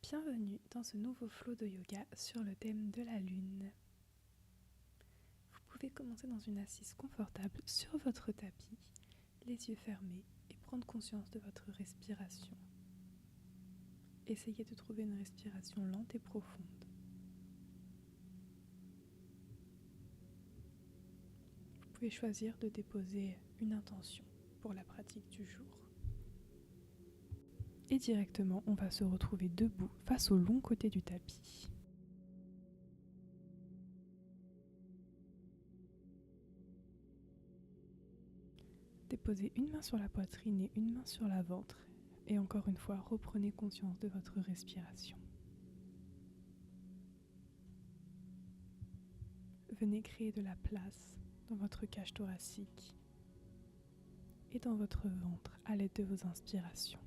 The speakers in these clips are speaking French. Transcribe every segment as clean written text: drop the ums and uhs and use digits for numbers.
Bienvenue dans ce nouveau flow de yoga sur le thème de la lune. Vous pouvez commencer dans une assise confortable sur votre tapis, les yeux fermés et prendre conscience de votre respiration. Essayez de trouver une respiration lente et profonde. Vous pouvez choisir de déposer une intention pour la pratique du jour. Et directement, on va se retrouver debout face au long côté du tapis. Déposez une main sur la poitrine et une main sur la ventre. Et encore une fois, reprenez conscience de votre respiration. Venez créer de la place dans votre cage thoracique et dans votre ventre à l'aide de vos inspirations.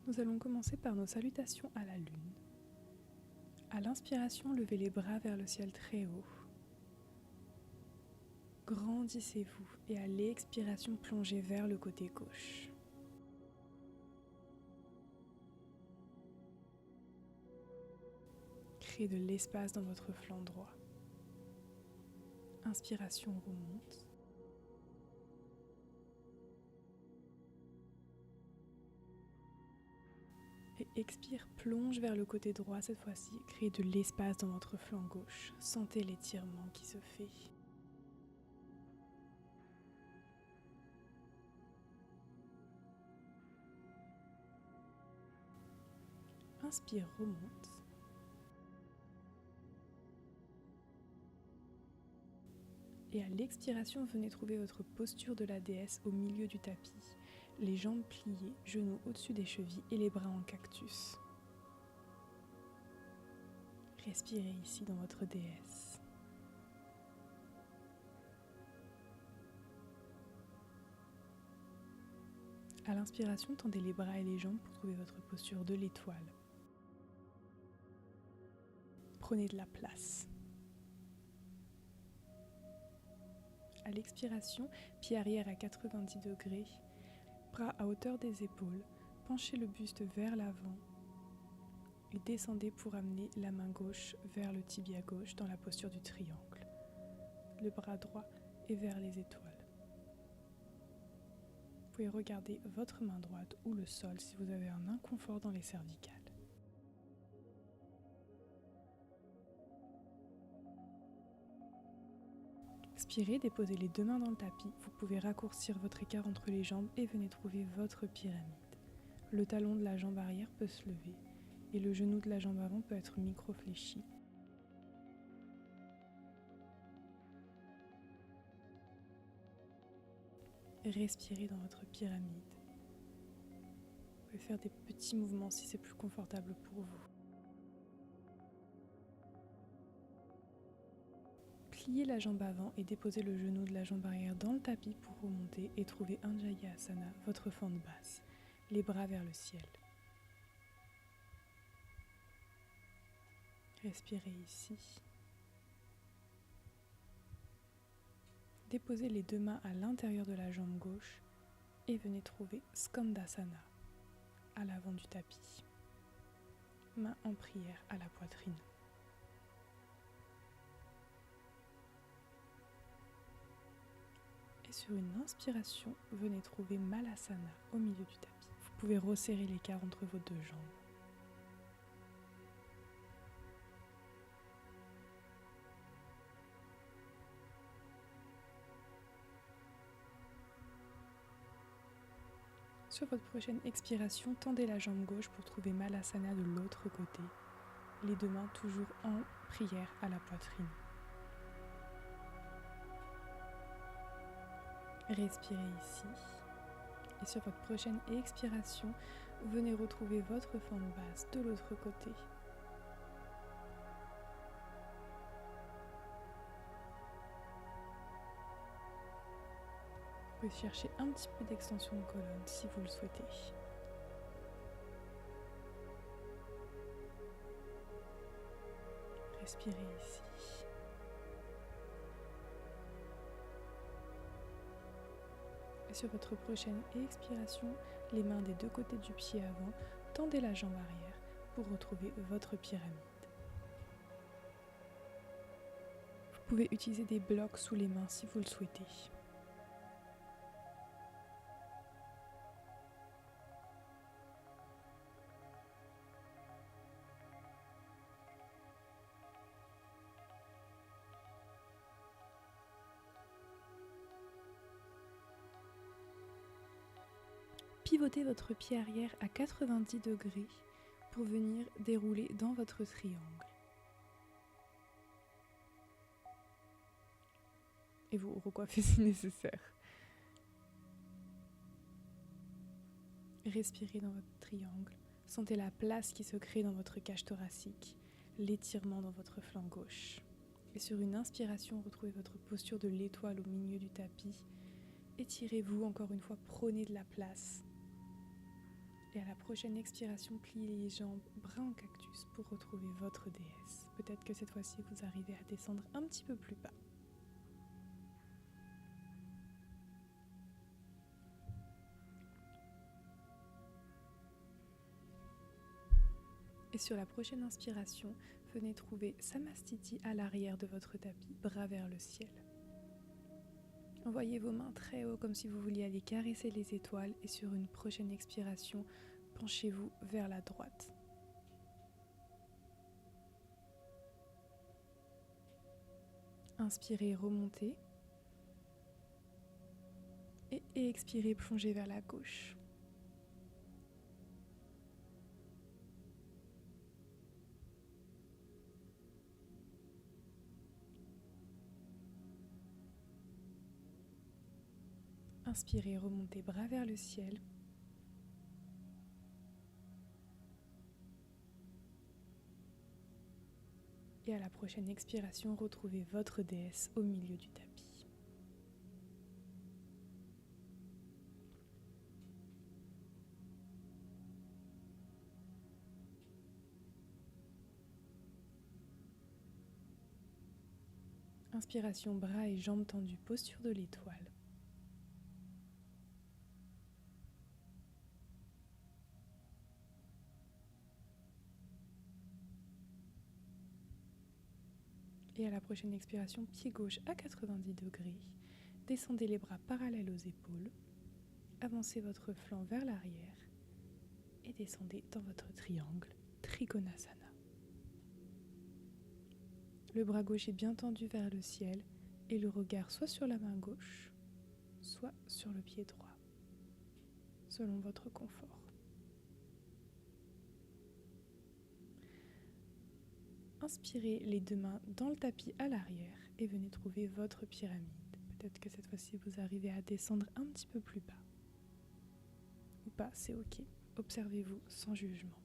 Nous allons commencer par nos salutations à la lune. À l'inspiration, levez les bras vers le ciel très haut. Grandissez-vous et à l'expiration, plongez vers le côté gauche. Créez de l'espace dans votre flanc droit. Inspiration remonte. Et expire, plonge vers le côté droit cette fois-ci. Créez de l'espace dans votre flanc gauche. Sentez l'étirement qui se fait. Inspire, remonte. Et à l'expiration, venez trouver votre posture de la déesse au milieu du tapis. Les jambes pliées, genoux au-dessus des chevilles et les bras en cactus. Respirez ici dans votre déesse. À l'inspiration, tendez les bras et les jambes pour trouver votre posture de l'étoile. Prenez de la place. À l'expiration, pied arrière à 90 degrés, bras à hauteur des épaules, penchez le buste vers l'avant et descendez pour amener la main gauche vers le tibia gauche dans la posture du triangle. Le bras droit est vers les étoiles. Vous pouvez regarder votre main droite ou le sol si vous avez un inconfort dans les cervicales. Expirez, déposez les deux mains dans le tapis. Vous pouvez raccourcir votre écart entre les jambes et venez trouver votre pyramide. Le talon de la jambe arrière peut se lever et le genou de la jambe avant peut être micro-fléchi. Respirez dans votre pyramide. Vous pouvez faire des petits mouvements si c'est plus confortable pour vous. Pliez la jambe avant et déposez le genou de la jambe arrière dans le tapis pour remonter et trouver Anjayasana, votre fente basse, les bras vers le ciel. Respirez ici. Déposez les deux mains à l'intérieur de la jambe gauche et venez trouver Skandasana à l'avant du tapis. Main en prière à la poitrine. Et sur une inspiration, venez trouver Malasana au milieu du tapis. Vous pouvez resserrer l'écart entre vos deux jambes. Sur votre prochaine expiration, tendez la jambe gauche pour trouver Malasana de l'autre côté. Les deux mains toujours en prière à la poitrine. Respirez ici. Et sur votre prochaine expiration, venez retrouver votre fente basse de l'autre côté. Vous pouvez chercher un petit peu d'extension de colonne si vous le souhaitez. Respirez ici. Et sur votre prochaine expiration, les mains des deux côtés du pied avant, tendez la jambe arrière pour retrouver votre pyramide. Vous pouvez utiliser des blocs sous les mains si vous le souhaitez. Pivotez votre pied arrière à 90 degrés pour venir dérouler dans votre triangle. Et vous recoiffez si nécessaire. Respirez dans votre triangle. Sentez la place qui se crée dans votre cage thoracique, l'étirement dans votre flanc gauche. Et sur une inspiration, retrouvez votre posture de l'étoile au milieu du tapis. Étirez-vous encore une fois, prenez de la place. Et à la prochaine expiration, pliez les jambes bras en cactus pour retrouver votre déesse. Peut-être que cette fois-ci, vous arrivez à descendre un petit peu plus bas. Et sur la prochaine inspiration, venez trouver Samastiti à l'arrière de votre tapis, bras vers le ciel. Envoyez vos mains très haut comme si vous vouliez aller caresser les étoiles et sur une prochaine expiration, penchez-vous vers la droite. Inspirez, remontez. Et expirez, plongez vers la gauche. Inspirez, remontez bras vers le ciel. Et à la prochaine expiration, retrouvez votre déesse au milieu du tapis. Inspiration, bras et jambes tendus, posture de l'étoile. Et à la prochaine expiration, pied gauche à 90 degrés. Descendez les bras parallèles aux épaules. Avancez votre flanc vers l'arrière. Et descendez dans votre triangle, Trikonasana. Le bras gauche est bien tendu vers le ciel et le regard soit sur la main gauche, soit sur le pied droit, selon votre confort. Inspirez les deux mains dans le tapis à l'arrière et venez trouver votre pyramide. Peut-être que cette fois-ci vous arrivez à descendre un petit peu plus bas. Ou pas, c'est ok. Observez-vous sans jugement.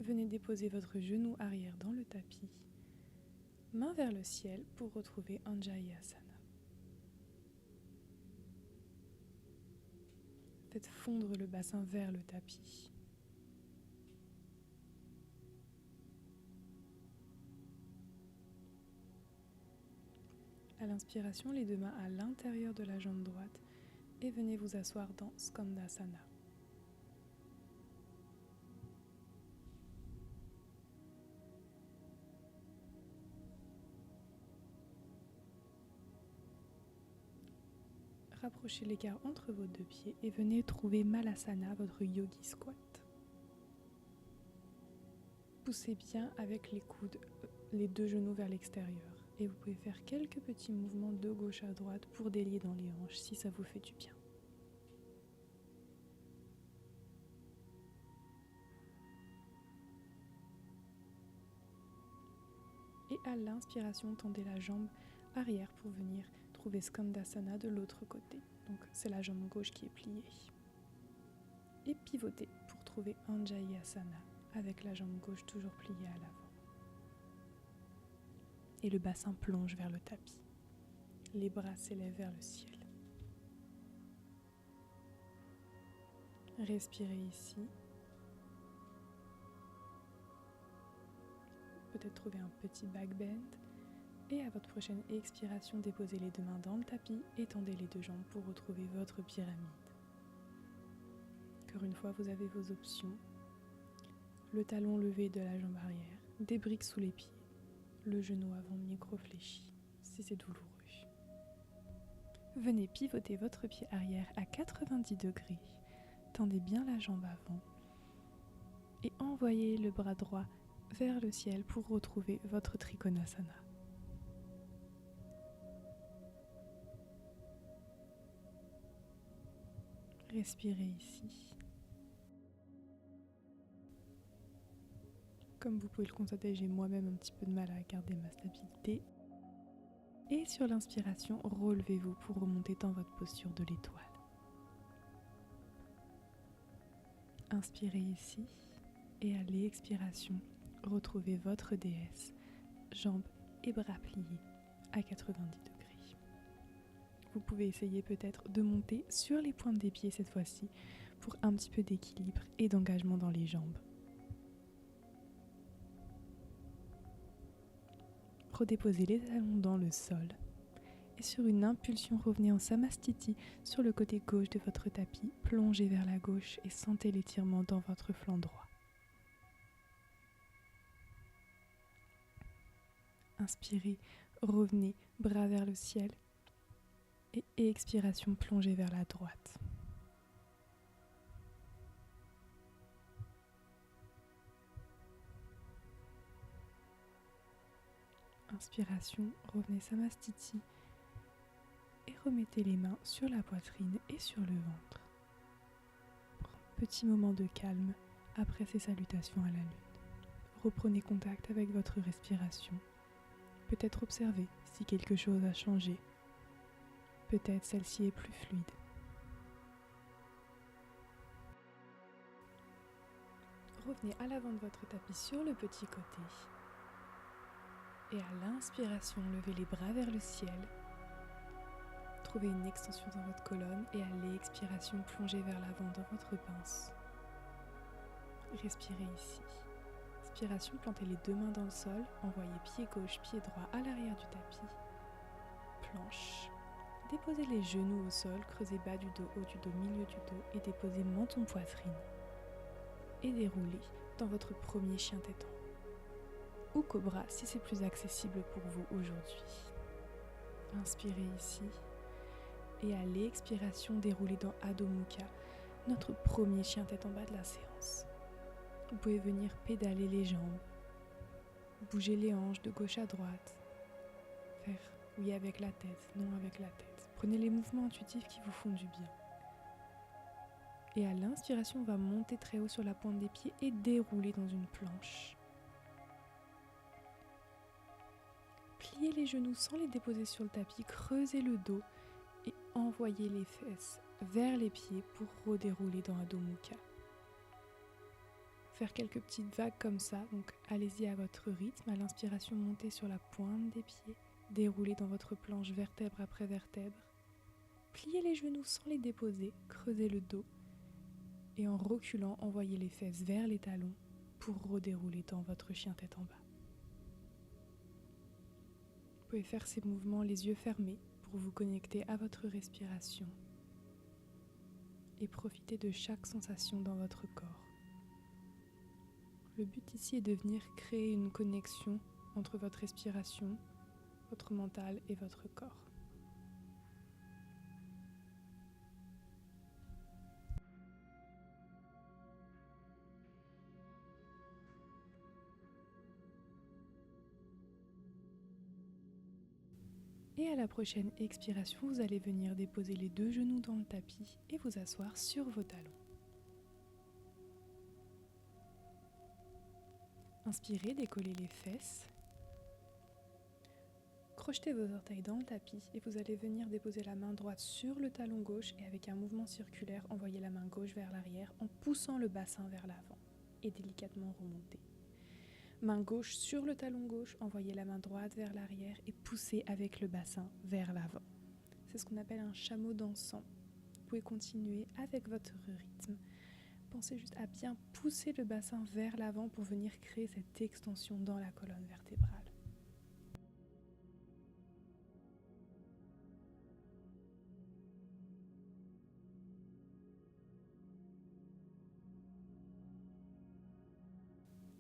Venez déposer votre genou arrière dans le tapis, main vers le ciel pour retrouver Anjayasana. Faites fondre le bassin vers le tapis. À l'inspiration, les deux mains à l'intérieur de la jambe droite et venez vous asseoir dans Skandasana. Rapprochez l'écart entre vos deux pieds et venez trouver Malasana, votre yogi squat. Poussez bien avec les coudes, les deux genoux vers l'extérieur. Et vous pouvez faire quelques petits mouvements de gauche à droite pour délier dans les hanches si ça vous fait du bien. Et à l'inspiration, tendez la jambe arrière pour venir trouver Skandasana de l'autre côté. Donc c'est la jambe gauche qui est pliée. Et pivotez pour trouver Anjayasana avec la jambe gauche toujours pliée à l'avant. Et le bassin plonge vers le tapis. Les bras s'élèvent vers le ciel. Respirez ici. Peut-être trouver un petit back bend. Et à votre prochaine expiration, déposez les deux mains dans le tapis et tendez les deux jambes pour retrouver votre pyramide. Encore une fois, vous avez vos options. Le talon levé de la jambe arrière, des briques sous les pieds, le genou avant micro-fléchi si c'est douloureux. Venez pivoter votre pied arrière à 90 degrés. Tendez bien la jambe avant et envoyez le bras droit vers le ciel pour retrouver votre Trikonasana. Respirez ici. Comme vous pouvez le constater, j'ai moi-même un petit peu de mal à garder ma stabilité. Et sur l'inspiration, relevez-vous pour remonter dans votre posture de l'étoile. Inspirez ici et à l'expiration, retrouvez votre déesse, jambes et bras pliés à 90 degrés. Vous pouvez essayer peut-être de monter sur les pointes des pieds cette fois-ci pour un petit peu d'équilibre et d'engagement dans les jambes. Redéposez les talons dans le sol et sur une impulsion, revenez en Samastiti sur le côté gauche de votre tapis, plongez vers la gauche et sentez l'étirement dans votre flanc droit. Inspirez, revenez, bras vers le ciel et expiration, plongez vers la droite. Inspiration, revenez Samastiti et remettez les mains sur la poitrine et sur le ventre. Petit moment de calme après ces salutations à la lune. Reprenez contact avec votre respiration. Peut-être observer si quelque chose a changé. Peut-être celle-ci est plus fluide. Revenez à l'avant de votre tapis sur le petit côté. Et à l'inspiration, levez les bras vers le ciel. Trouvez une extension dans votre colonne et à l'expiration, plongez vers l'avant dans votre pince. Respirez ici. Inspiration, plantez les deux mains dans le sol, envoyez pied gauche, pied droit à l'arrière du tapis. Planche. Déposez les genoux au sol, creusez bas du dos, haut du dos, milieu du dos et déposez menton poitrine. Et déroulez dans votre premier chien tête en haut. Ou cobra si c'est plus accessible pour vous aujourd'hui. Inspirez ici. Et à l'expiration, déroulez dans Adho Mukha, notre premier chien tête en bas de la séance. Vous pouvez venir pédaler les jambes, bouger les hanches de gauche à droite, faire oui avec la tête, non avec la tête. Prenez les mouvements intuitifs qui vous font du bien. Et à l'inspiration, on va monter très haut sur la pointe des pieds et dérouler dans une planche. Pliez les genoux sans les déposer sur le tapis, creusez le dos et envoyez les fesses vers les pieds pour redérouler dans Adho Mukha. Faire quelques petites vagues comme ça, donc allez-y à votre rythme. À l'inspiration, montez sur la pointe des pieds, déroulez dans votre planche vertèbre après vertèbre. Pliez les genoux sans les déposer, creusez le dos et en reculant, envoyez les fesses vers les talons pour redérouler dans votre chien tête en bas. Vous pouvez faire ces mouvements les yeux fermés pour vous connecter à votre respiration et profiter de chaque sensation dans votre corps. Le but ici est de venir créer une connexion entre votre respiration, votre mental et votre corps. Et à la prochaine expiration, vous allez venir déposer les deux genoux dans le tapis et vous asseoir sur vos talons. Inspirez, décollez les fesses Crochetez vos orteils dans le tapis et vous allez venir déposer la main droite sur le talon gauche et avec un mouvement circulaire, envoyer la main gauche vers l'arrière en poussant le bassin vers l'avant et délicatement remonter. Main gauche sur le talon gauche, envoyez la main droite vers l'arrière et poussez avec le bassin vers l'avant. C'est ce qu'on appelle un chameau dansant. Vous pouvez continuer avec votre rythme. Pensez juste à bien pousser le bassin vers l'avant pour venir créer cette extension dans la colonne vertébrale.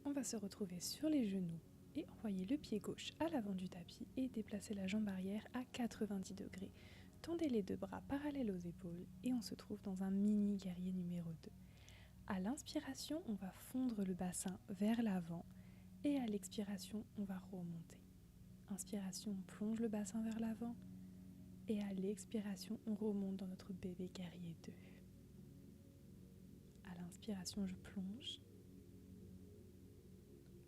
On va se retrouver sur les genoux et envoyer le pied gauche à l'avant du tapis et déplacer la jambe arrière à 90 degrés. Tendez les deux bras parallèles aux épaules et on se trouve dans un mini guerrier numéro 2. À l'inspiration, on va fondre le bassin vers l'avant et à l'expiration, on va remonter. Inspiration, on plonge le bassin vers l'avant et à l'expiration, on remonte dans notre bébé guerrier 2. À l'inspiration, je plonge.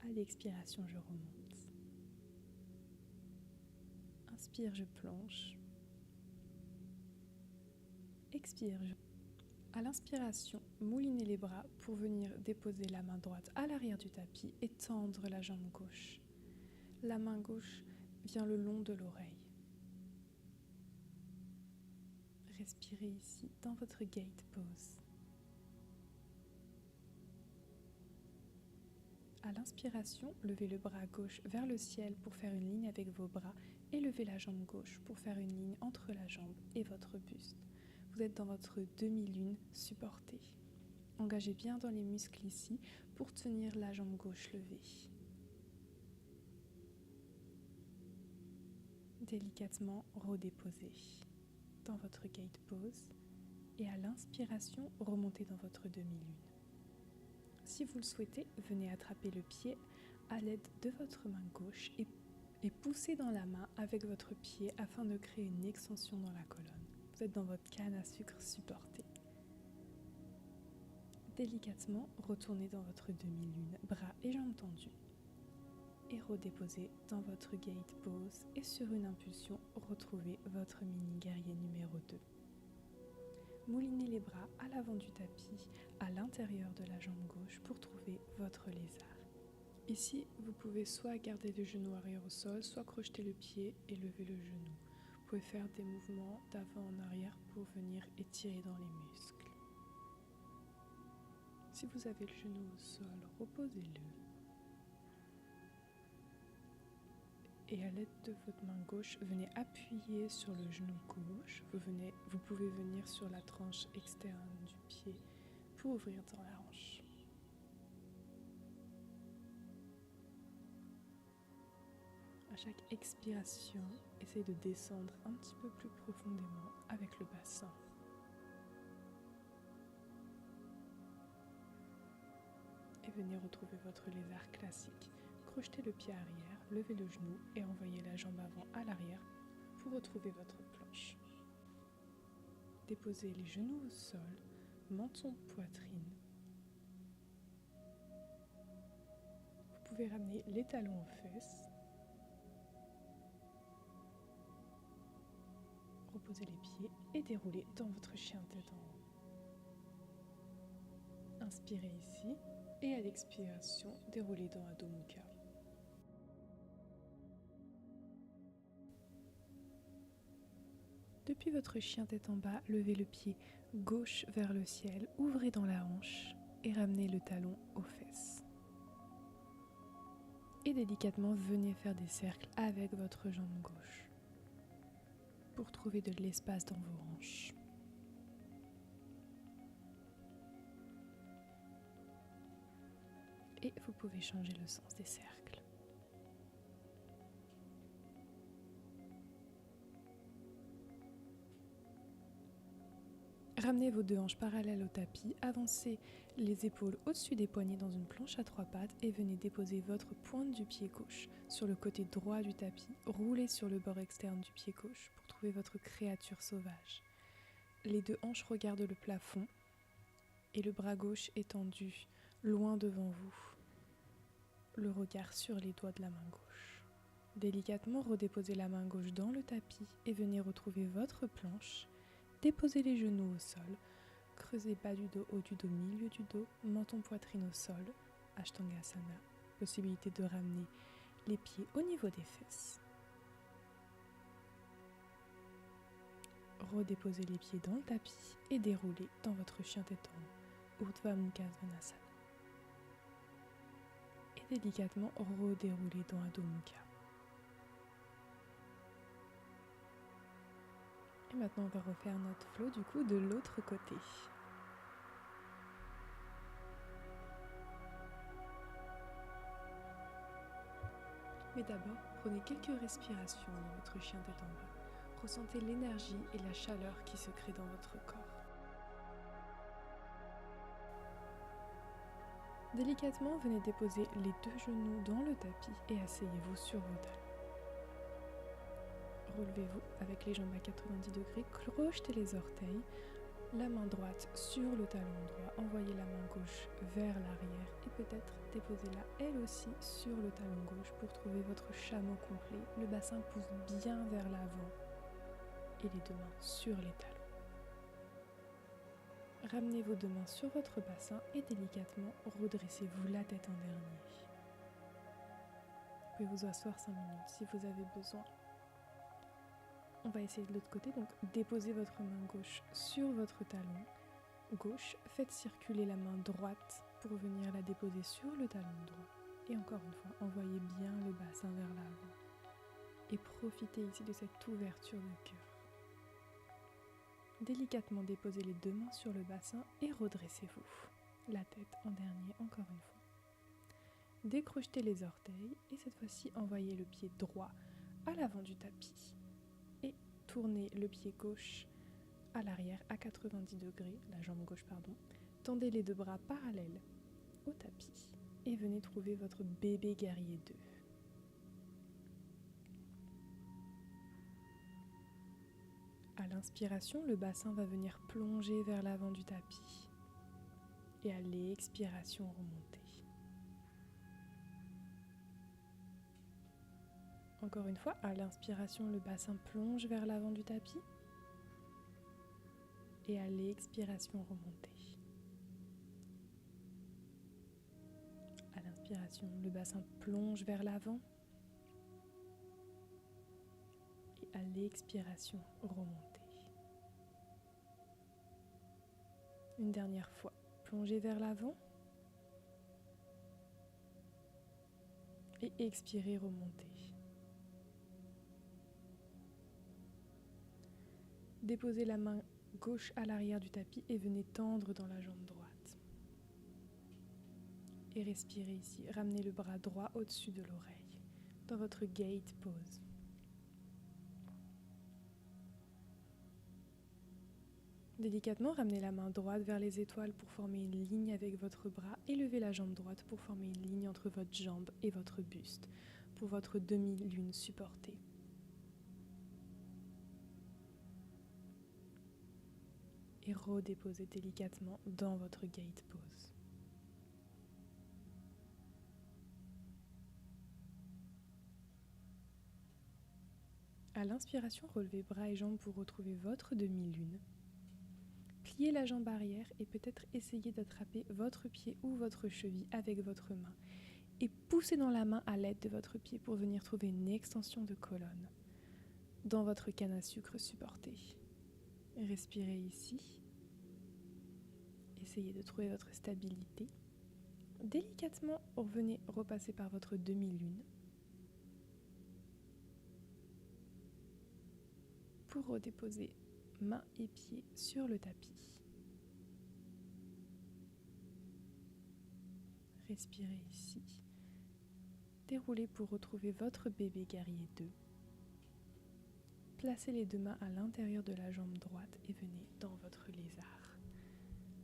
À l'expiration, je remonte. Inspire, je plonge. Expire, je... À l'inspiration, moulinez les bras pour venir déposer la main droite à l'arrière du tapis et tendre la jambe gauche. La main gauche vient le long de l'oreille. Respirez ici dans votre gate pose. À l'inspiration, levez le bras gauche vers le ciel pour faire une ligne avec vos bras et levez la jambe gauche pour faire une ligne entre la jambe et votre buste. Vous êtes dans votre demi-lune supportée. Engagez bien dans les muscles ici pour tenir la jambe gauche levée. Délicatement redéposez dans votre gate pose et à l'inspiration, remontez dans votre demi-lune. Si vous le souhaitez, venez attraper le pied à l'aide de votre main gauche et poussez dans la main avec votre pied afin de créer une extension dans la colonne. Vous êtes dans votre canne à sucre supportée. Délicatement, retournez dans votre demi-lune, bras et jambes tendus. Et redéposez dans votre gate pose et sur une impulsion, retrouvez votre mini guerrier numéro 2. Moulinez les bras à l'avant du tapis, à l'intérieur de la jambe gauche pour trouver votre lézard. Ici, vous pouvez soit garder le genou arrière au sol, soit crocheter le pied et lever le genou. Vous pouvez faire des mouvements d'avant en arrière pour venir étirer dans les muscles. Si vous avez le genou au sol, reposez-le. Et à l'aide de votre main gauche, venez appuyer sur le genou gauche. Vous pouvez venir sur la tranche externe du pied pour ouvrir dans la hanche. À chaque expiration, essayez de descendre un petit peu plus profondément avec le bassin. Et venez retrouver votre lézard classique. Crochetez le pied arrière, levez le genou et envoyez la jambe avant à l'arrière pour retrouver votre planche. Déposez les genoux au sol, menton, poitrine. Vous pouvez ramener les talons aux fesses. Reposez les pieds et déroulez dans votre chien tête en haut. Inspirez ici et à l'expiration, déroulez dans Adho Mukha. Depuis votre chien tête en bas, levez le pied gauche vers le ciel, ouvrez dans la hanche et ramenez le talon aux fesses. Et délicatement, venez faire des cercles avec votre jambe gauche pour trouver de l'espace dans vos hanches. Et vous pouvez changer le sens des cercles. Ramenez vos deux hanches parallèles au tapis, avancez les épaules au-dessus des poignets dans une planche à 3 pattes et venez déposer votre pointe du pied gauche sur le côté droit du tapis. Roulez sur le bord externe du pied gauche pour trouver votre créature sauvage. Les deux hanches regardent le plafond et le bras gauche étendu loin devant vous. Le regard sur les doigts de la main gauche. Délicatement, redéposez la main gauche dans le tapis et venez retrouver votre planche. Déposez les genoux au sol. Creusez bas du dos, haut du dos, milieu du dos, menton poitrine au sol. Ashtangasana. Possibilité de ramener les pieds au niveau des fesses. Redéposez les pieds dans le tapis et déroulez dans votre chien tête en haut, Urdhva Mukha Svanasana. Et délicatement redéroulez dans Adho Mukha. Et maintenant on va refaire notre flow du coup de l'autre côté. Mais d'abord, prenez quelques respirations dans votre chien tête en bas. Ressentez l'énergie et la chaleur qui se crée dans votre corps. Délicatement, venez déposer les deux genoux dans le tapis et asseyez-vous sur vos talons. Relevez-vous avec les jambes à 90 degrés, crochetez les orteils, la main droite sur le talon droit, envoyez la main gauche vers l'arrière et peut-être déposez-la elle aussi sur le talon gauche pour trouver votre chameau complet. Le bassin pousse bien vers l'avant et les deux mains sur les talons. Ramenez vos deux mains sur votre bassin et délicatement redressez-vous la tête en dernier. Vous pouvez vous asseoir 5 minutes si vous avez besoin. On va essayer de l'autre côté, donc déposez votre main gauche sur votre talon gauche, faites circuler la main droite pour venir la déposer sur le talon droit. Et encore une fois, envoyez bien le bassin vers l'avant. Et profitez ici de cette ouverture de cœur. Délicatement déposez les deux mains sur le bassin et redressez-vous. La tête en dernier, encore une fois. Décrochetez les orteils et cette fois-ci, envoyez le pied droit à l'avant du tapis. Et tournez le pied gauche à l'arrière à 90 degrés, la jambe gauche pardon. Tendez les deux bras parallèles au tapis et venez trouver votre bébé guerrier 2. À l'inspiration, le bassin va venir plonger vers l'avant du tapis et à l'expiration remonter. Encore une fois, à l'inspiration, le bassin plonge vers l'avant du tapis et à l'expiration remonter. À l'inspiration, le bassin plonge vers l'avant et à l'expiration remonter. Une dernière fois, plongez vers l'avant et expirez, remonter. Déposez la main gauche à l'arrière du tapis et venez tendre dans la jambe droite. Et respirez ici. Ramenez le bras droit au-dessus de l'oreille, dans votre gate pose. Délicatement, ramenez la main droite vers les étoiles pour former une ligne avec votre bras et levez la jambe droite pour former une ligne entre votre jambe et votre buste, pour votre demi-lune supportée. Et redéposez délicatement dans votre gate pose. À l'inspiration, relevez bras et jambes pour retrouver votre demi-lune. Pliez la jambe arrière et peut-être essayez d'attraper votre pied ou votre cheville avec votre main. Et poussez dans la main à l'aide de votre pied pour venir trouver une extension de colonne dans votre canne à sucre supportée. Respirez ici. Essayez de trouver votre stabilité. Délicatement, revenez repasser par votre demi-lune pour redéposer mains et pieds sur le tapis. Respirez ici. Déroulez pour retrouver votre bébé guerrier 2. Placez les deux mains à l'intérieur de la jambe droite et venez dans votre lézard.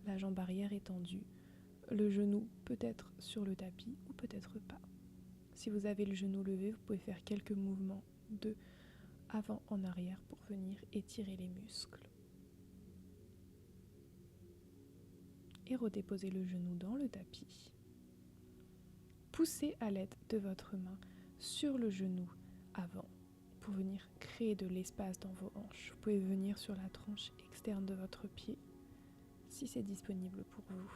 La jambe arrière étendue, le genou peut-être sur le tapis ou peut-être pas. Si vous avez le genou levé, vous pouvez faire quelques mouvements de avant en arrière pour venir étirer les muscles. Et redéposez le genou dans le tapis. Poussez à l'aide de votre main sur le genou avant pour venir créer de l'espace dans vos hanches. Vous pouvez venir sur la tranche externe de votre pied si c'est disponible pour vous.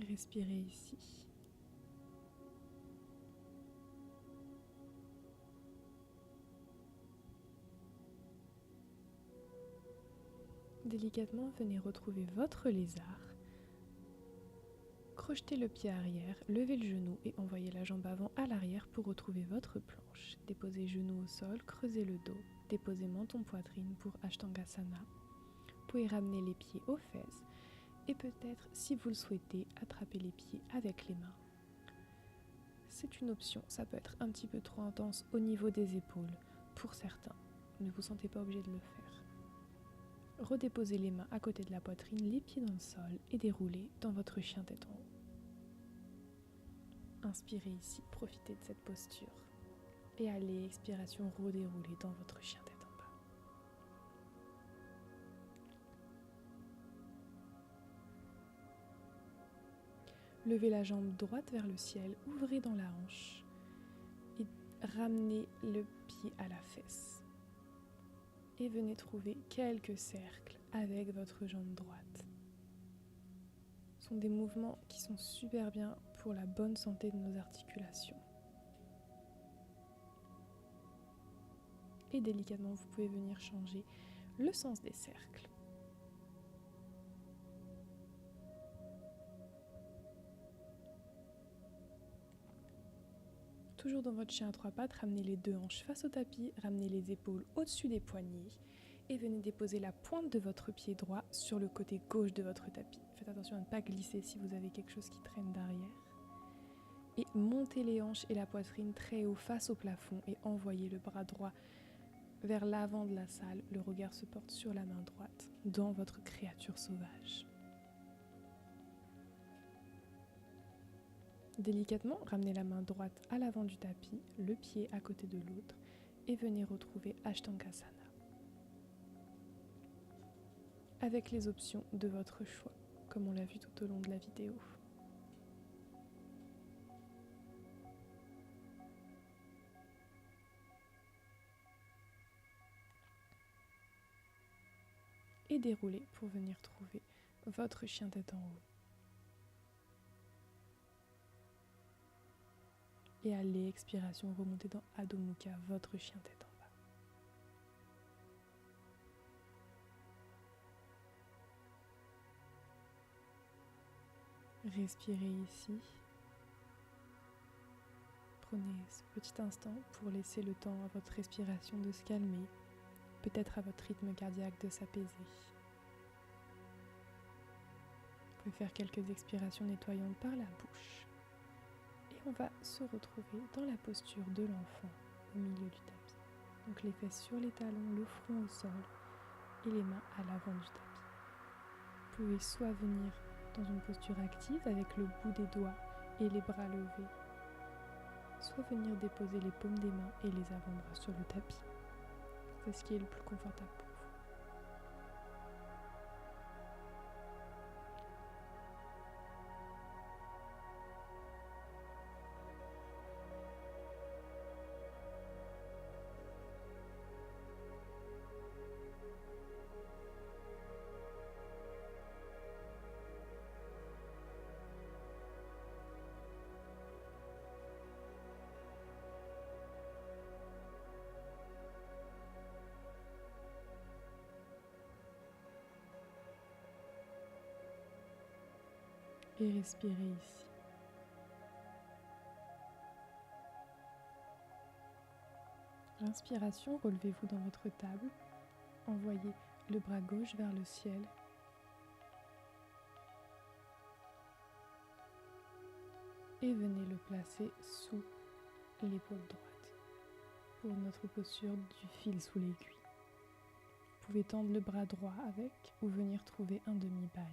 Respirez ici. Délicatement, venez retrouver votre lézard. Crochetez le pied arrière, levez le genou et envoyez la jambe avant à l'arrière pour retrouver votre planche. Déposez genou au sol, creusez le dos, déposez menton-poitrine pour Ashtangasana. Vous pouvez ramener les pieds aux fesses et peut-être, si vous le souhaitez, attraper les pieds avec les mains. C'est une option, ça peut être un petit peu trop intense au niveau des épaules pour certains. Ne vous sentez pas obligé de le faire. Redéposez les mains à côté de la poitrine, les pieds dans le sol et déroulez dans votre chien tête en haut. Inspirez ici, profitez de cette posture. Et allez, expiration, redéroulez dans votre chien tête en bas. Levez la jambe droite vers le ciel, ouvrez dans la hanche et ramenez le pied à la fesse. Et venez trouver quelques cercles avec votre jambe droite. Ce sont des mouvements qui sont super bien pour la bonne santé de nos articulations. Et délicatement, vous pouvez venir changer le sens des cercles. Toujours dans votre chien à trois pattes, ramenez les deux hanches face au tapis, ramenez les épaules au-dessus des poignets et venez déposer la pointe de votre pied droit sur le côté gauche de votre tapis. Faites attention à ne pas glisser si vous avez quelque chose qui traîne derrière. Et montez les hanches et la poitrine très haut face au plafond et envoyez le bras droit vers l'avant de la salle. Le regard se porte sur la main droite dans votre créature sauvage. Délicatement, ramenez la main droite à l'avant du tapis, le pied à côté de l'autre et venez retrouver Ashtangasana. Avec les options de votre choix, comme on l'a vu tout au long de la vidéo. Et déroulez pour venir trouver votre chien tête en haut. Et à l'expiration, remontez dans Adho Mukha, votre chien tête en bas. Respirez ici. Prenez ce petit instant pour laisser le temps à votre respiration de se calmer, peut-être à votre rythme cardiaque de s'apaiser. Vous pouvez faire quelques expirations nettoyantes par la bouche. Et on va se retrouver dans la posture de l'enfant au milieu du tapis. Donc les fesses sur les talons, le front au sol et les mains à l'avant du tapis. Vous pouvez soit venir dans une posture active avec le bout des doigts et les bras levés, soit venir déposer les paumes des mains et les avant-bras sur le tapis. C'est ce qui est le plus confortable pour vous. Et respirez ici. L'inspiration, relevez-vous dans votre table. Envoyez le bras gauche vers le ciel. Et venez le placer sous l'épaule droite pour notre posture du fil sous l'aiguille. Vous pouvez tendre le bras droit avec ou venir trouver un demi-bind.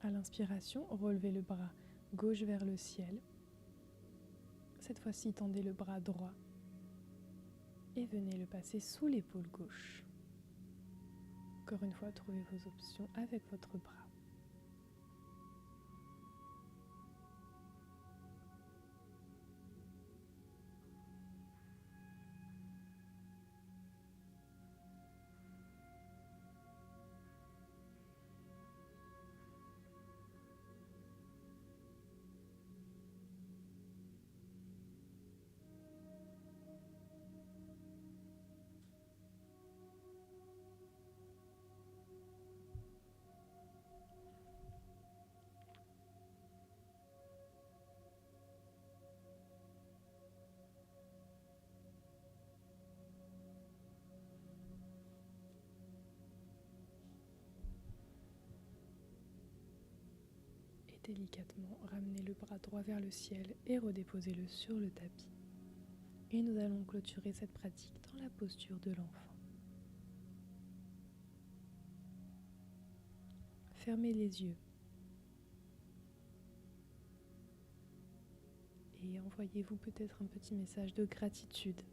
À l'inspiration, relevez le bras gauche vers le ciel. Cette fois-ci, tendez le bras droit et venez le passer sous l'épaule gauche. Encore une fois, trouvez vos options avec votre bras. Délicatement, ramenez le bras droit vers le ciel et redéposez-le sur le tapis. Et nous allons clôturer cette pratique dans la posture de l'enfant. Fermez les yeux et envoyez-vous peut-être un petit message de gratitude.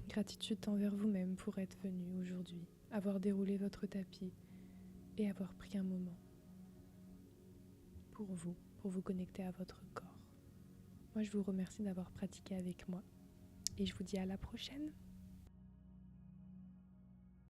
Gratitude envers vous-même pour être venu aujourd'hui, avoir déroulé votre tapis et avoir pris un moment pour vous connecter à votre corps. Moi, je vous remercie d'avoir pratiqué avec moi et je vous dis à la prochaine.